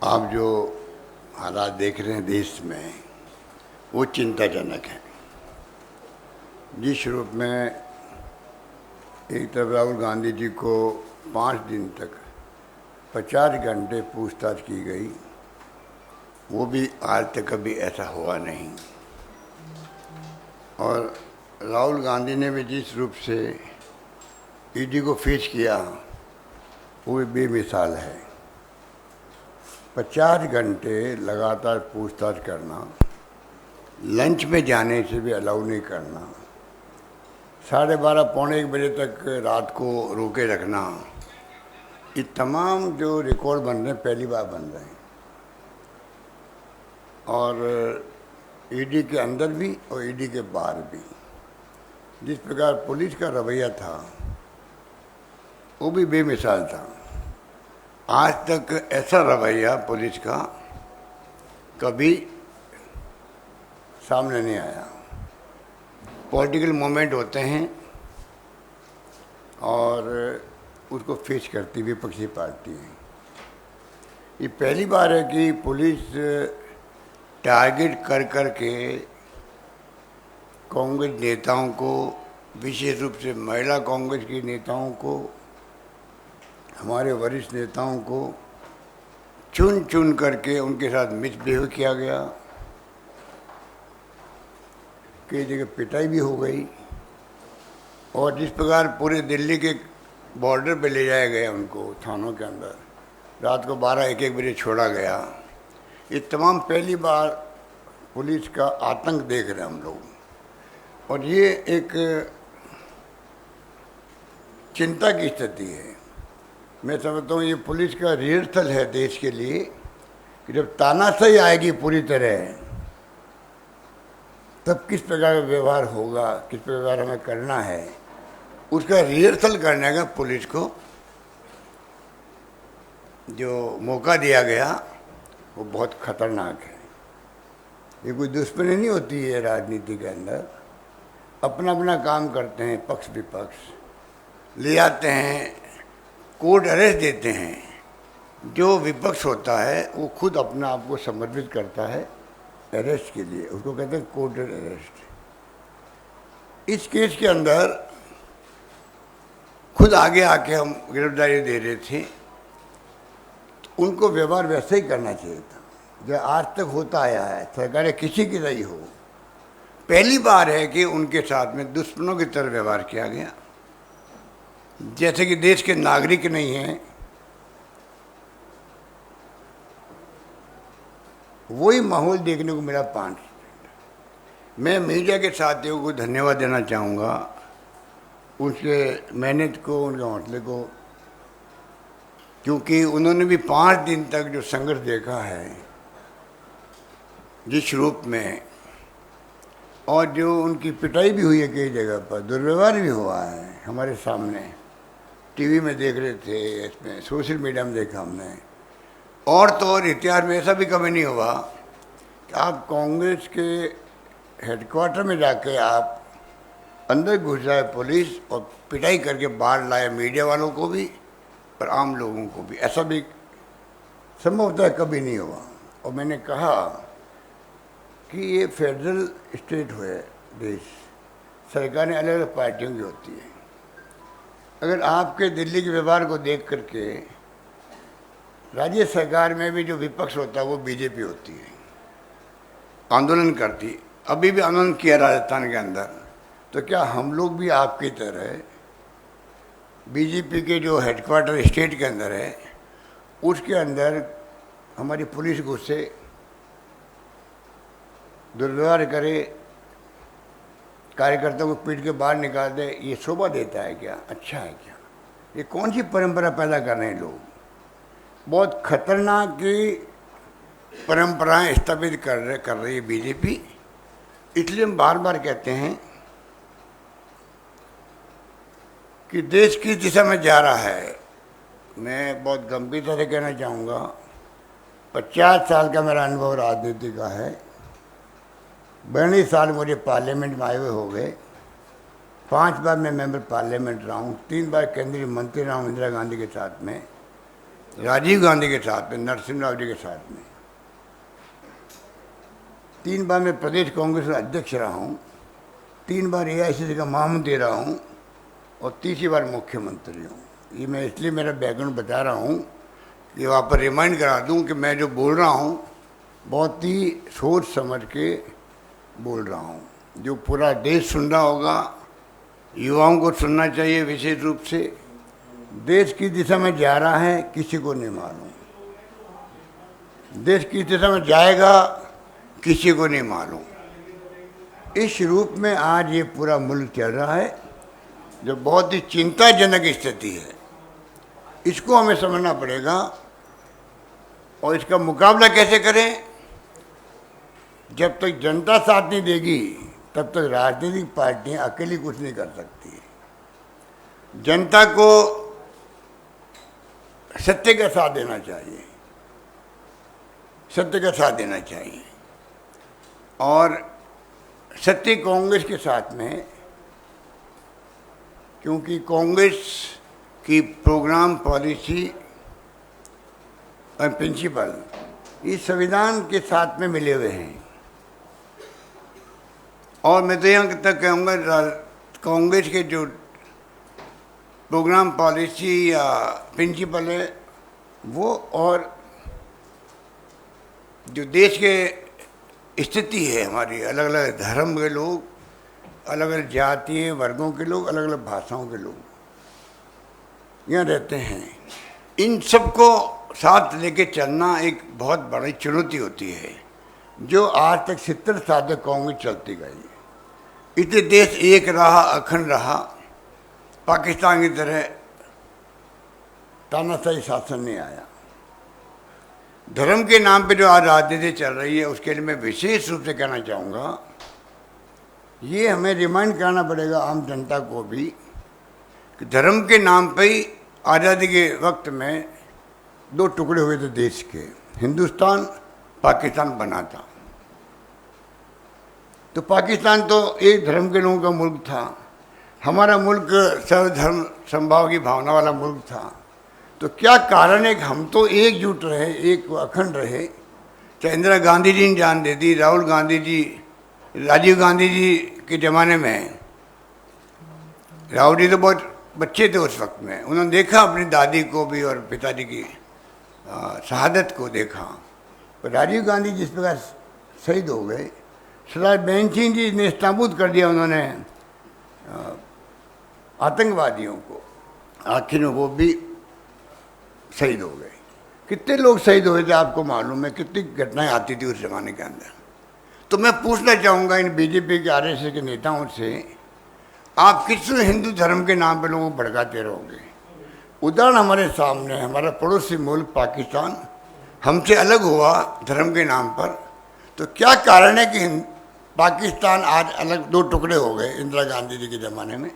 आप जो हालात देख रहे हैं देश में, वो चिंताजनक है। जिस रूप में एक तरफ राहुल गांधी जी को 5 दिन तक 50 घंटे पूछताछ की गई, वो भी आज तक कभी ऐसा हुआ नहीं। और राहुल गांधी ने भी जिस रूप से ईडी को फेस किया, वो भी बेमिसाल है। 50 घंटे लगातार पूछताछ करना, लंच में जाने से भी अलाउ नहीं करना, 12:30 पौने 1 बजे तक रात को रोके रखना, ये तमाम जो रिकॉर्ड बन रहे हैं पहली बार बन रहे हैं। और ईडी के अंदर भी और ईडी के बाहर भी जिस प्रकार पुलिस का रवैया था, वो भी बेमिसाल था। आज तक ऐसा रवैया पुलिस का कभी सामने नहीं आया। पॉलिटिकल मोमेंट होते हैं और उसको फेस करती विपक्षी पार्टी है। ये पहली बार है कि पुलिस टारगेट कर कर के कांग्रेस नेताओं को, विशेष रूप से महिला कांग्रेस की नेताओं को, हमारे वरिष्ठ नेताओं को चुन चुन करके उनके साथ मिसबिहेव किया गया। कई जगह पिटाई भी हो गई। और जिस प्रकार पूरे दिल्ली के बॉर्डर पे ले जाया गया उनको थानों के अंदर, रात को 12-1 बजे छोड़ा गया, ये तमाम पहली बार पुलिस का आतंक देख रहे हैं हम लोग। और ये एक चिंता की स्थिति है। मैं समझता हूँ ये पुलिस का रिहर्सल है देश के लिए कि जब तानाशाही आएगी पूरी तरह, तब किस प्रकार का व्यवहार होगा, किस प्रकार हमें करना है, उसका रिहर्सल करने का पुलिस को जो मौका दिया गया, वो बहुत खतरनाक है। ये कोई दुश्मनी नहीं होती है राजनीति के अंदर। अपना अपना काम करते हैं, पक्ष विपक्ष ले आते हैं, कोर्ट अरेस्ट देते हैं। जो विपक्ष होता है वो खुद अपना आप को समर्पित करता है अरेस्ट के लिए, उसको कहते हैं कोर्टेड अरेस्ट। इस केस के अंदर खुद आगे आके हम गिरफ्तारी दे रहे थे, तो उनको व्यवहार वैसे ही करना चाहिए था जो आज तक होता आया है, सरकारें किसी की रही हो। पहली बार है कि उनके साथ में दुश्मनों की तरह व्यवहार किया गया, जैसे कि देश के नागरिक नहीं हैं। वही माहौल देखने को मिला 5। मैं मीडिया के साथियों को धन्यवाद देना चाहूँगा, उनके मेहनत को, उनके हौसले को, क्योंकि उन्होंने भी 5 दिन तक जो संघर्ष देखा है जिस रूप में, और जो उनकी पिटाई भी हुई है कई जगह पर, दुर्व्यवहार भी हुआ है, हमारे सामने टीवी में देख रहे थे, इसमें सोशल मीडिया में देखा हमने। और तो और इतिहास में ऐसा भी कभी नहीं हुआ कि आप कांग्रेस के हेडक्वार्टर में जाके आप अंदर घुस जाए पुलिस और पिटाई करके बाहर लाए, मीडिया वालों को भी और आम लोगों को भी। ऐसा भी संभवतः कभी नहीं हुआ। और मैंने कहा कि ये फेडरल स्टेट हुए देश, सरकारें अलग अलग पार्टियों की होती है। अगर आपके दिल्ली के व्यवहार को देख करके राज्य सरकार में भी जो विपक्ष होता है वो बीजेपी होती है, आंदोलन करती, अभी भी आंदोलन किया राजस्थान के अंदर, तो क्या हम लोग भी आपकी तरह बीजेपी के जो हेडक्वार्टर स्टेट के अंदर है, उसके अंदर हमारी पुलिस घुसे, दुर्व्यवहार करे, कार्यकर्ताओं को पीट के बाहर निकाल दे, ये शोभा देता है क्या? अच्छा है क्या? ये कौन सी परंपरा पैदा कर रहे हैं लोग? बहुत खतरनाक की परंपराएं स्थापित कर रही है बीजेपी। इसलिए हम बार बार कहते हैं कि देश किस दिशा में जा रहा है। मैं बहुत गंभीरता से कहना चाहूँगा, 50 साल का मेरा अनुभव राजनीति का है। 42 साल मुझे पार्लियामेंट में आए हुए हो गए। 5 बार मैं मेंबर पार्लियामेंट रहा हूँ, 3 बार केंद्रीय मंत्री रहा हूँ इंदिरा गांधी के साथ में। राजीव गांधी के साथ में, नरसिम्हा राव जी के साथ में। 3 बार मैं प्रदेश कांग्रेस का अध्यक्ष रहा हूँ, 3 बार एआईसीसी का महामंत्री रहा हूँ और तीसरी बार मुख्यमंत्री हूँ। ये मैं इसलिए मेरा बैकग्राउंड बता रहा हूँ कि वहाँ पर रिमाइंड करा दूँ कि मैं जो बोल रहा हूँ बहुत ही सोच समझ के बोल रहा हूँ। जो पूरा देश सुन रहा होगा, युवाओं को सुनना चाहिए विशेष रूप से। देश किस दिशा में जा रहा है किसी को नहीं मालूम, देश किस दिशा में जाएगा किसी को नहीं मालूम। इस रूप में आज ये पूरा मुल्क चल रहा है जो बहुत ही चिंताजनक स्थिति है। इसको हमें समझना पड़ेगा और इसका मुकाबला कैसे करें। जब तक जनता साथ नहीं देगी तब तक राजनीतिक पार्टियां अकेली कुछ नहीं कर सकती। जनता को सत्य का साथ देना चाहिए, सत्य का साथ देना चाहिए। और सत्य कांग्रेस के साथ में, क्योंकि कांग्रेस की प्रोग्राम, पॉलिसी और प्रिंसिपल इस संविधान के साथ में मिले हुए हैं। और मैं तो यहाँ तक कहूँगा कांग्रेस के जो प्रोग्राम, पॉलिसी या प्रिंसिपल है वो, और जो देश के स्थिति है हमारी, अलग अलग धर्म के लोग, अलग अलग जातीय वर्गों के लोग, अलग अलग भाषाओं के लोग यहाँ रहते हैं, इन सबको साथ लेके चलना एक बहुत बड़ी चुनौती होती है जो आज तक 70 साल तक कांग्रेस चलती गई। इसलिए देश एक रहा, अखंड रहा। पाकिस्तान की तरह तानाशाही शासन नहीं आया। धर्म के नाम पे जो आज राजनीति चल रही है उसके लिए मैं विशेष रूप से कहना चाहूँगा, ये हमें रिमाइंड करना पड़ेगा आम जनता को भी कि धर्म के नाम पे ही आज़ादी के वक्त में 2 टुकड़े हुए थे देश के, हिंदुस्तान, पाकिस्तान बना था। तो पाकिस्तान तो एक धर्म के लोगों का मुल्क था, हमारा मुल्क सर्वधर्म समभाव की भावना वाला मुल्क था। तो क्या कारण है कि हम तो एकजुट रहे, एक अखंड रहे। चाहे इंदिरा गांधी जी ने जान दे दी, राहुल गांधी जी, राजीव गांधी जी के ज़माने में, राहुल जी तो बहुत बच्चे थे उस वक्त में, उन्होंने देखा अपनी दादी को भी और पिताजी की शहादत को देखा। पर राजीव गांधी जिस प्रकार शहीद हो गए, सरदार बेन सिंह जी ने नाबूद कर दिया उन्होंने आतंकवादियों को, आखिर में वो भी शहीद हो गए। कितने लोग शहीद हुए थे आपको मालूम है, कितनी घटनाएं आती थी उस जमाने के अंदर। तो मैं पूछना चाहूँगा इन बीजेपी के, आरएसएस के नेताओं से, आप किस हिंदू धर्म के नाम पे लोगों को भड़काते रहोगे। उदाहरण हमारे सामने, हमारा पड़ोसी मुल्क पाकिस्तान हमसे अलग हुआ धर्म के नाम पर। तो क्या कारण है कि पाकिस्तान आज अलग 2 टुकड़े हो गए इंदिरा गांधी जी के ज़माने में।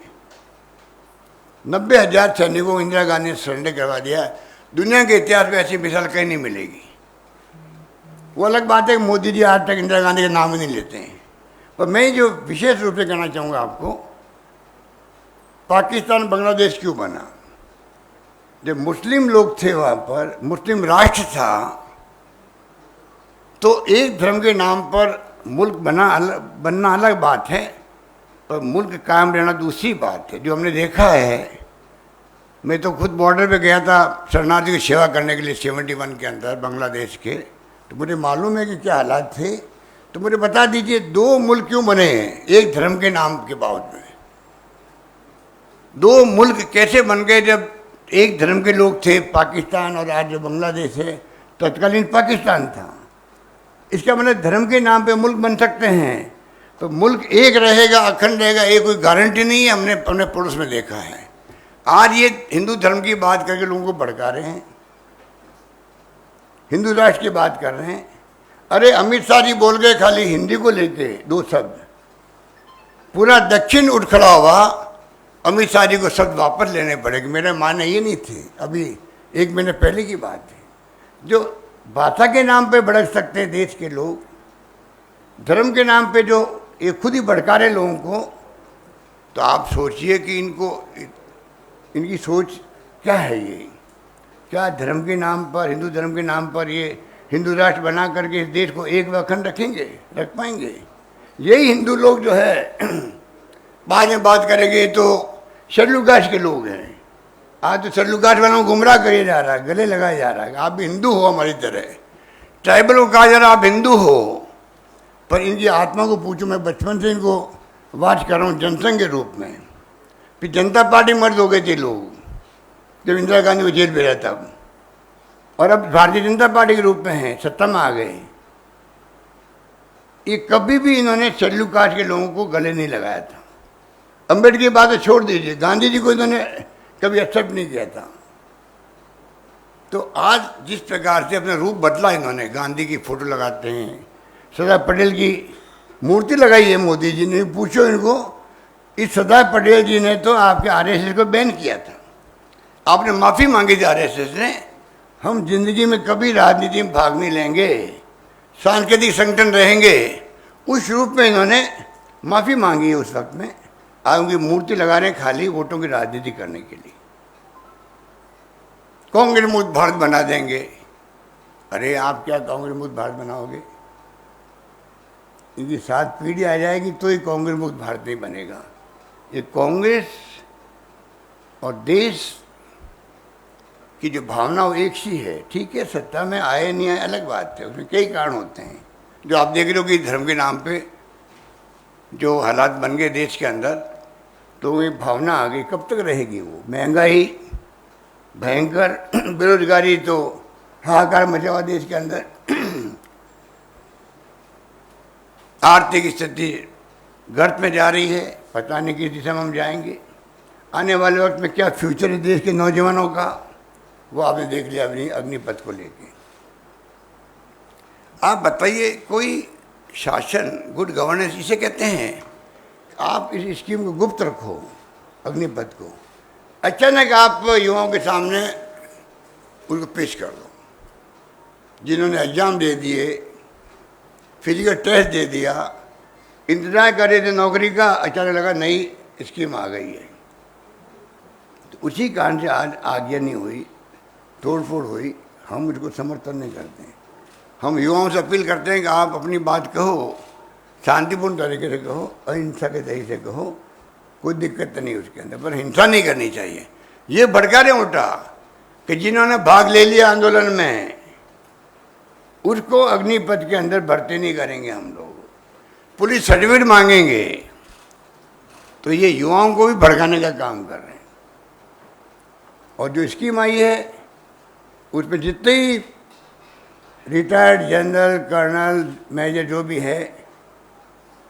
90,000 सैनिकों को इंदिरा गांधी ने सरेंडर करवा दिया। दुनिया के इतिहास में ऐसी मिसाल कहीं नहीं मिलेगी। वो अलग बात है कि मोदी जी आज तक इंदिरा गांधी का नाम ही नहीं लेते हैं। पर मैं जो विशेष रूप से कहना चाहूँगा आपको, पाकिस्तान बांग्लादेश क्यों बना। जब मुस्लिम लोग थे वहाँ पर, मुस्लिम राष्ट्र था, तो एक धर्म के नाम पर मुल्क बनना अलग बात है, पर मुल्क कायम रहना दूसरी बात है। जो हमने देखा है, मैं तो खुद बॉर्डर पे गया था शरणार्थियों की सेवा करने के लिए 71 के अंदर बांग्लादेश के, तो मुझे मालूम है कि क्या हालात थे। तो मुझे बता दीजिए 2 मुल्क क्यों बने हैं एक धर्म के नाम के बावजूद में। 2 मुल्क कैसे बन गए जब एक धर्म के लोग थे, पाकिस्तान, और आज जो बांग्लादेश है तत्कालीन पाकिस्तान था। इसका मतलब धर्म के नाम पे मुल्क बन सकते हैं, तो मुल्क एक रहेगा, अखंड रहेगा, ये कोई गारंटी नहीं है। हमने अपने पड़ोस में देखा है। आज ये हिंदू धर्म की बात करके लोगों को भड़का रहे हैं, हिंदू राष्ट्र की बात कर रहे हैं। अरे अमित शाह जी बोल गए खाली हिंदी को लेके 2 शब्द, पूरा दक्षिण उठ खड़ा हुआ। अमित शाह जी को शब्द वापस लेने पड़ेंगे। मेरे माने ये नहीं थे, अभी 1 महीने पहले की बात है। जो भाषा के नाम पे भड़क सकते हैं देश के लोग, धर्म के नाम पे जो ये खुद ही भड़का रहे लोगों को, तो आप सोचिए कि इनकी सोच क्या है। ये क्या धर्म के नाम पर, हिंदू धर्म के नाम पर ये हिंदू राष्ट्र बना करके इस देश को एक व अखंड रखेंगे, रख पाएंगे? यही हिंदू लोग जो है बाद में बात करेंगे तो शेड्यूल कास्ट के लोग हैं। आज तो शेड्यूल कास्ट वालों को गुमराह किया जा रहा है, गले लगाया जा रहा है, आप भी हिंदू हो हमारी तरह। ट्राइबल को कहा जा रहा है आप हिंदू हो, पर इनकी आत्मा को पूछो, मैं बचपन से इनको वाच कर रहा हूँ जनसंघ के रूप में। फिर जनता पार्टी मर्द हो गए थे लोग जब इंदिरा गांधी को जेल भेजा तब, और अब भारतीय जनता पार्टी के रूप में हैं, सत्ता में आ गए। ये कभी भी इन्होंने शेड्यूल कास्ट के लोगों को गले नहीं लगाया था। अम्बेडकर की बात छोड़ दीजिए, गांधी जी को इन्होंने कभी एक्सेप्ट नहीं किया था। तो आज जिस प्रकार से अपना रूप बदला इन्होंने, गांधी की फोटो लगाते हैं, सरदार पटेल की मूर्ति लगाई है मोदी जी ने। पूछो इनको, इस सरदार पटेल जी ने तो आपके आरएसएस को बैन किया था, आपने माफ़ी मांगी थी आरएसएस ने। हम जिंदगी में कभी राजनीति में भाग नहीं लेंगे, सांस्कृतिक संगठन रहेंगे, उस रूप में इन्होंने माफ़ी मांगी है उस वक्त में। आज उनकी मूर्ति लगा रहे हैं खाली वोटों की राजनीति करने के लिए। कांग्रेस मुक्त भारत बना देंगे। अरे आप क्या कांग्रेस मुक्त भारत बनाओगे? इनकी 7 पीढ़ी आ जाएगी तो ही कांग्रेस मुक्त भारत नहीं बनेगा। ये कांग्रेस और देश की जो भावना वो एक सी है। ठीक है, सत्ता में आए नहीं आए अलग बात है, उसमें कई कारण होते हैं जो आप देख रहे हो कि धर्म के नाम पे जो हालात बन गए देश के अंदर, तो ये भावना आ गई। कब तक रहेगी वो? महंगाई भयंकर, बेरोजगारी तो हाहाकार मचा हुआ देश के अंदर, आर्थिक स्थिति गर्त में जा रही है, पता नहीं किस दिशा में हम जाएंगे। आने वाले वक्त में क्या फ्यूचर है देश के नौजवानों का, वो आपने देख लिया अपनी अग्निपथ को लेके। आप बताइए, कोई शासन, गुड गवर्नेंस इसे कहते हैं। आप इस स्कीम को गुप्त रखो, अग्निपथ को, अचानक आप युवाओं के सामने उनको पेश कर दो। जिन्होंने एग्जाम दे दिए, फिजिकल टेस्ट दे दिया, इंतजार कर रहे थे नौकरी का, अचानक लगा नई स्कीम आ गई है। तो उसी कारण से आज आज्ञा नहीं हुई, तोड़फोड़ हुई। हम इसको समर्थन नहीं करते हैं। हम युवाओं से अपील करते हैं कि आप अपनी बात कहो, शांतिपूर्ण तरीके से कहो, अहिंसा के तरीके से कहो, कोई दिक्कत नहीं उसके अंदर, पर हिंसा नहीं करनी चाहिए। ये भड़का रहे उल्टा कि जिन्होंने भाग ले लिया आंदोलन में, उसको अग्निपथ के अंदर भर्ती नहीं करेंगे हम लोग, पुलिस सर्टिफिकेट मांगेंगे। तो ये युवाओं को भी भड़काने का काम कर रहे हैं। और जो स्कीम आई है उसमें जितने ही रिटायर्ड जनरल, कर्नल, मेजर जो भी है,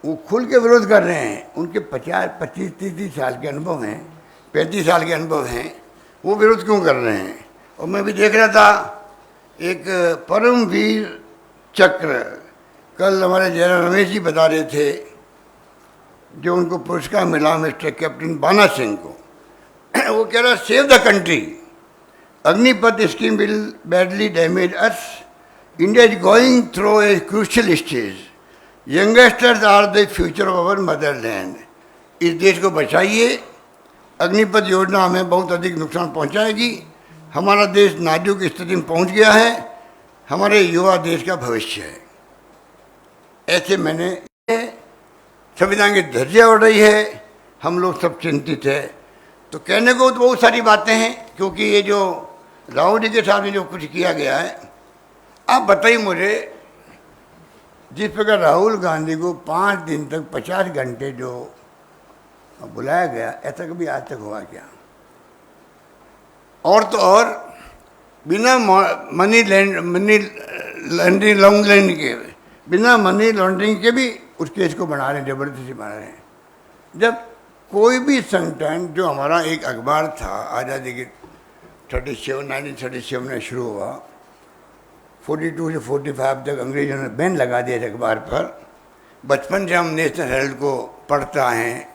वो खुल के विरोध कर रहे हैं। उनके 50, 25, 30 साल के अनुभव हैं, 35 साल के अनुभव हैं, वो विरोध क्यों कर रहे हैं? और मैं भी देख रहा था एक परमवीर चक्र, कल हमारे जयराम रमेश जी बता रहे थे, जो उनको पुरस्कार मिला मिस्टर कैप्टन बाना सिंह को। वो कह रहा, save the country, Agnipath scheme will badly damage us, India is going through a crucial stage, youngsters are the future of our motherland. इस देश को बचाइए, अग्निपथ योजना हमें बहुत अधिक नुकसान पहुंचाएगी। हमारा देश नाजुक स्थिति में पहुंच गया है, हमारे युवा देश का भविष्य है। ऐसे मैंने संविधान की धज्जियां उड़ रही है, हम लोग सब चिंतित है। तो कहने को तो बहुत सारी बातें हैं, क्योंकि ये जो राहुल जी के सामने जो कुछ किया गया है, आप बताइए मुझे, जिस प्रकार राहुल गांधी को 5 दिन तक 50 घंटे जो बुलाया गया, ऐसा कभी आज तक हुआ क्या? और तो और बिना मनी लॉन्ड्रिंग के, बिना मनी लॉन्ड्रिंग के भी उस केस को बना रहे हैं, जबरदस्ती से बना रहे हैं। जब कोई भी संगठन, जो हमारा एक अखबार था आज़ादी के 1937 में शुरू हुआ, 42 से 45 तक अंग्रेजों ने बैन लगा दिया इस अखबार पर। बचपन से हम नेशनल हेराल्ड को पढ़ता हैं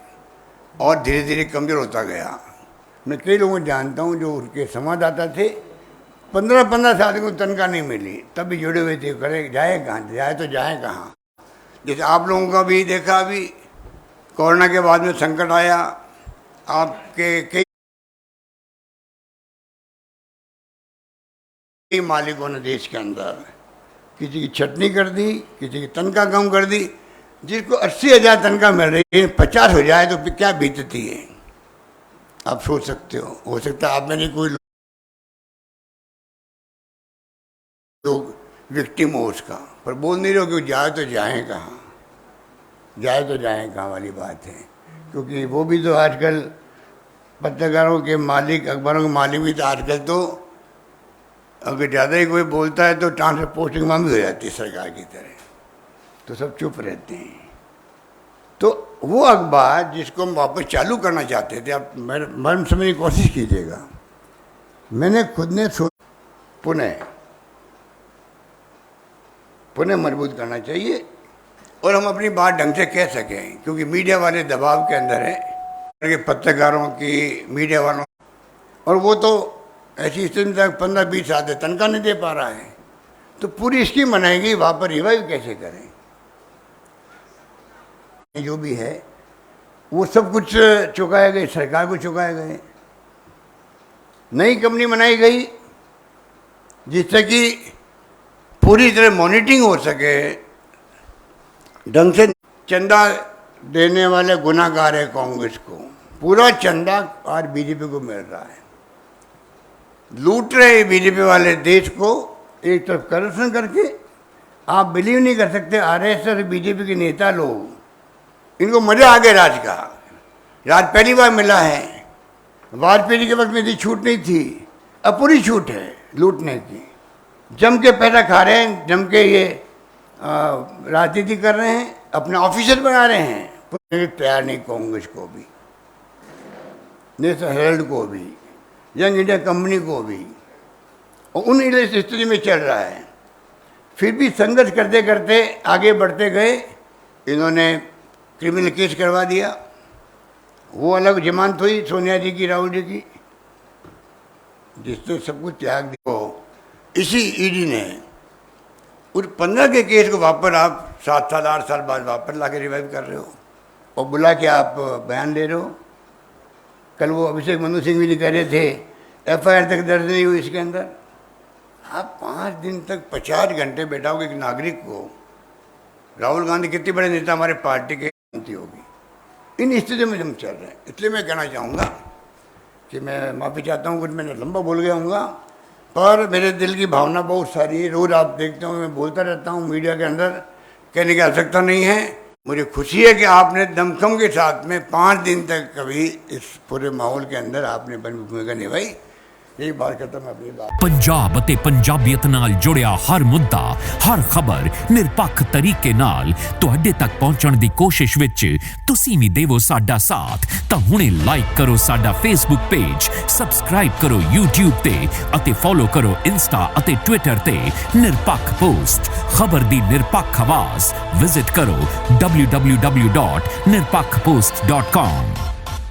और धीरे धीरे कमज़ोर होता गया। मैं कई लोगों को जानता हूँ जो उनके संवाददाता थे, 15-15 साल को तनख्वाह नहीं मिली, तब भी जुड़े हुए थे। करे जाए कहाँ, जाए तो जाए कहाँ? जैसे आप लोगों का भी देखा, अभी कोरोना के बाद में संकट आया, आपके कई कई मालिकों ने देश के अंदर किसी की छटनी कर दी, किसी की तनख्वाह कम कर दी। जिसको 80,000 तनख्वाह मिल रही है 50 हो जाए तो फिर क्या बीतती है, आप सोच सकते हो सकता है आप में नहीं कोई लोग विक्टिम हो उसका, पर बोल नहीं रहे हो कि जाए तो जाए कहाँ, जाए तो जाए कहाँ वाली बात है। क्योंकि वो भी तो आजकल पत्रकारों के मालिक, अखबारों के मालिक भी तो आजकल तो अगर ज़्यादा ही कोई बोलता है तो ट्रांसफर पोस्टिंग मांग भी हो जाती है सरकार की तरह, तो सब चुप रहते हैं। तो वो अखबार जिसको हम वापस चालू करना चाहते थे, आप मर्म समझने की कोशिश कीजिएगा, मैंने खुद ने पुनः मजबूत करना चाहिए और हम अपनी बात ढंग से कह सकें। क्योंकि मीडिया वाले दबाव के अंदर है, पत्रकारों की, मीडिया वालों, और वो तो ऐसी स्थिति तक 15-20 साल से तनख्वाह नहीं दे पा रहा है, तो पूरी स्कीम बनाएगी, वहाँ पर रिवाइव कैसे करें। जो भी है वो सब कुछ चुकाए गए, सरकार को चुकाए गए। नई कंपनी बनाई गई जिससे कि पूरी तरह मॉनिटरिंग हो सके, ढंग से। चंदा देने वाले गुनाहगार है कांग्रेस को, पूरा चंदा आज बीजेपी को मिल रहा है। लूट रहे बीजेपी वाले देश को, एक तरफ करप्शन करके। आप बिलीव नहीं कर सकते, आरएसएस बीजेपी के नेता लोग, इनको मजा आ गया राज का। राज पहली बार मिला है, वाजपेयी के वक्त में इतनी छूट नहीं थी, अब पूरी छूट है लूटने की। जम के पैसा खा रहे हैं, जम के ये राजनीति कर रहे हैं, अपने ऑफिसर बना रहे हैं। तैयार नहीं कांग्रेस को भी, नेशनल हेराल्ड को भी, यंग इंडिया कंपनी को भी, और उन स्थिति में चल रहा है। फिर भी संघर्ष करते करते आगे बढ़ते गए, इन्होंने क्रिमिनल केस करवा दिया। वो अलग जमानत हुई सोनिया जी की, राहुल जी की, जिसने सब कुछ त्याग दिया। इसी ईडी ने उस 15 के केस को वापस आप 7 साल 8 साल बाद वापस ला के रिवाइव कर रहे हो और बुला के आप बयान दे रहे हो। कल वो अभिषेक मनु सिंह भी कह रहे थे एफआईआर तक दर्ज नहीं हुई इसके अंदर। आप 5 दिन तक 50 घंटे बैठाओगे एक नागरिक को। राहुल गांधी कितने बड़े नेता हमारे पार्टी के होगी। इन स्थिति में हम चल रहे हैं। इसलिए मैं कहना चाहूँगा कि मैं माफ़ी चाहता हूँ, कुछ मैंने लंबा बोल गया हूँगा, पर मेरे दिल की भावना बहुत सारी है। रोज़ आप देखते हो मैं बोलता रहता हूँ मीडिया के अंदर, कहने की आवश्यकता नहीं है। मुझे खुशी है कि आपने दमखम के साथ में 5 दिन तक कभी इस पूरे माहौल के अंदर आपने बड़ी भूमिका निभाई। यही बात करता मैं अपनी बात। पंजाब ਅਤੇ ਪੰਜਾਬੀਅਤ ਨਾਲ ਜੁੜਿਆ ਹਰ ਮੁੱਦਾ, ਹਰ ਖਬਰ ਨਿਰਪੱਖ ਤਰੀਕੇ ਨਾਲ ਤੁਹਾਡੇ ਤੱਕ ਪਹੁੰਚਣ ਦੀ ਕੋਸ਼ਿਸ਼ ਵਿੱਚ ਤੁਸੀਂ ਵੀ ਦੇਵੋ ਸਾਡਾ ਸਾਥ। ਤਾਂ ਹੁਣੇ ਲਾਈਕ ਕਰੋ ਸਾਡਾ ਫੇਸਬੁੱਕ ਪੇਜ, ਸਬਸਕ੍ਰਾਈਬ ਕਰੋ YouTube ਤੇ ਅਤੇ ਫੋਲੋ ਕਰੋ ਇੰਸਟਾ ਅਤੇ ਟਵਿੱਟਰ ਤੇ ਨਿਰਪੱਖ ਪੋਸਟ। ਖਬਰ ਦੀ ਨਿਰਪੱਖ ਆਵਾਜ਼ ਵਿਜ਼ਿਟ ਕਰੋ www.nirpakhpost.com।